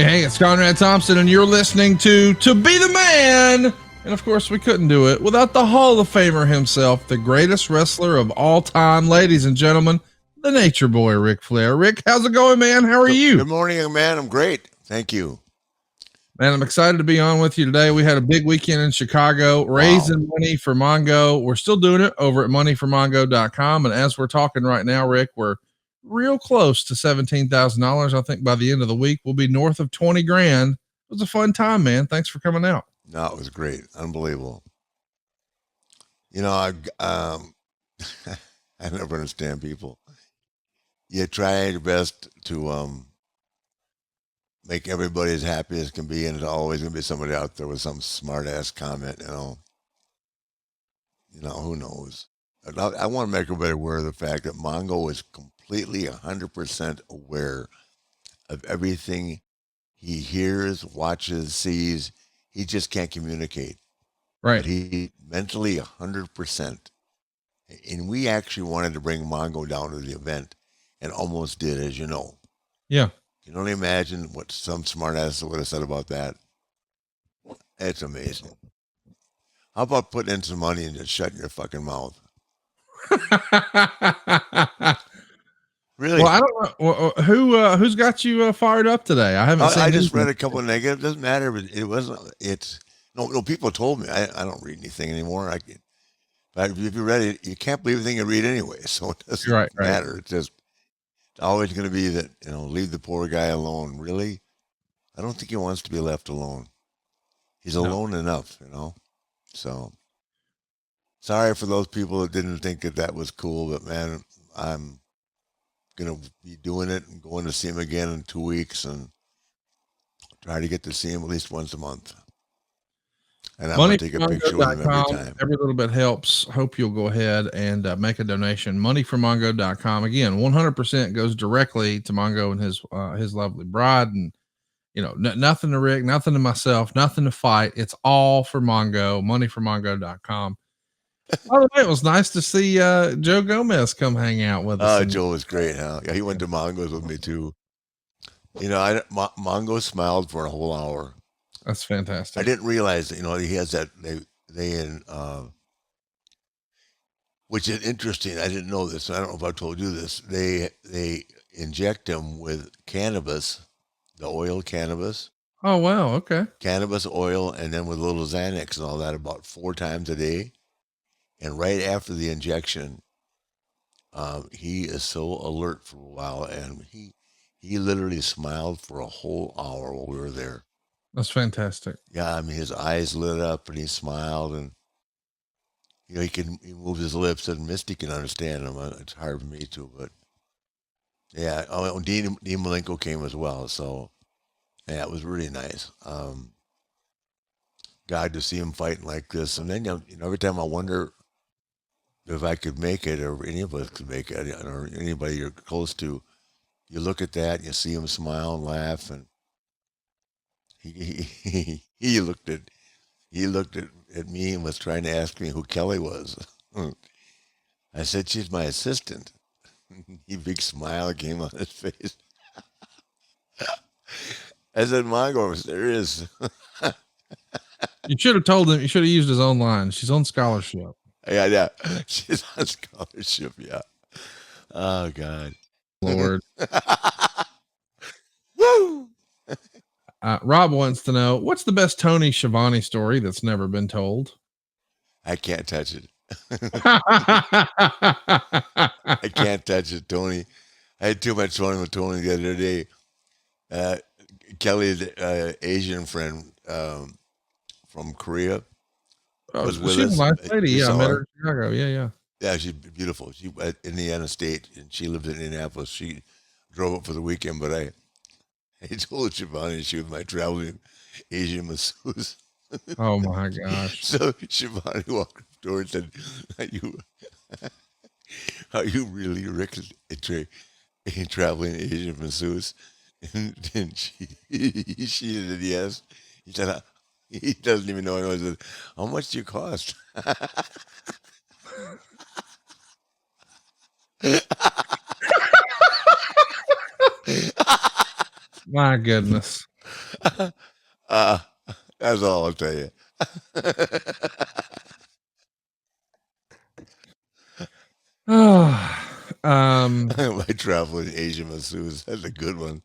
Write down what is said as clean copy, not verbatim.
Hey, it's Conrad Thompson, and you're listening to Be the Man. And of course, we couldn't do it without the Hall of Famer himself, the greatest wrestler of all time, ladies and gentlemen, the Nature Boy, Ric Flair. Rick, how's it going, man? How are you? Good morning, young man. I'm great. Thank you. Man, I'm excited to be on with you today. We had a big weekend in Chicago, raising money for Mongo. We're still doing it over at moneyformongo.com. And as we're talking right now, Rick, we're real close to $17,000. I think by the end of the week, we'll be north of 20 grand. It was a fun time, man. Thanks for coming out. No, it was great. Unbelievable. You know, I never understand people. You try your best to make everybody as happy as can be, and there's always going to be somebody out there with some smart ass comment. Who knows? I want to make everybody aware of the fact that Mongo is completely 100% aware of everything he hears, watches, sees. He just can't communicate. Right. But he mentally 100%. And we actually wanted to bring Mongo down to the event and almost did, as you know. Yeah. You can only imagine what some smart ass would have said about that. It's amazing. How about putting in some money and just shutting your fucking mouth? Really? Well, I don't know who's got you fired up today. I haven't seen. I just read a couple of negatives. Doesn't matter. But it wasn't. It's no. People told me. I don't read anything anymore. But if you read it, you can't believe anything you read anyway. So it doesn't matter. It's just always going to be that, leave the poor guy alone. Really? I don't think he wants to be left alone. He's alone enough, So sorry for those people that didn't think that was cool, but man, I'm going to be doing it and going to see him again in 2 weeks and try to get to see him at least once a month. And I'm going to take a picture with him every time. Every little bit helps. Hope you'll go ahead and make a donation. Moneyformongo.com. Again, 100% goes directly to Mongo and his lovely bride. And, nothing to Rick, nothing to myself, nothing to fight. It's all for Mongo. Moneyformongo.com. By the way, it was nice to see Joe Gomez come hang out with us. Oh, Joe was great, huh? Yeah, he went to Mongo's with me too. Mongo smiled for a whole hour. That's fantastic. I didn't realize that, he has that, which is interesting. I didn't know this. I don't know if I told you this. They inject him with cannabis, the oil cannabis. Oh, wow. Okay. Cannabis oil, and then with little Xanax and all that about 4 times a day. And right after the injection, he is so alert for a while, and he literally smiled for a whole hour while we were there. That's fantastic. Yeah, I mean, his eyes lit up and he smiled, and he moved his lips, and Misty can understand him. It's hard for me to, but yeah. Oh, Dean Malenko came as well, so yeah, it was really nice. God, to see him fighting like this, and then every time I wonder if I could make it, or any of us could make it, or anybody you're close to, you look at that and you see him smile and laugh, and he looked at me and was trying to ask me who Kelly was. I said, she's my assistant. He big smile came on his face. I said, Mongo, there is. You should have told him. You should have used his own line. She's on scholarship. Yeah. She's on scholarship, yeah. Oh, God. Lord. Woo! Rob wants to know, what's the best Tony Schiavone story that's never been told? I can't touch it. I can't touch it, Tony. I had too much fun with Tony the other day. Kelly's Asian friend from Korea was with us. She's a nice lady. Yeah, I met her in Chicago. Yeah. Yeah, she's beautiful. She at Indiana State, and she lives in Indianapolis. She drove up for the weekend, but I told Schiavone she was my traveling Asian masseuse. Oh my gosh! So Schiavone walked up to her and said, "Are you really Rick, a traveling Asian masseuse?" And she said yes. He said he doesn't even know. I said, "How much do you cost?" My goodness. uh, that's all I'll tell you. Oh, My travel in Asia masseuse. That's a good one.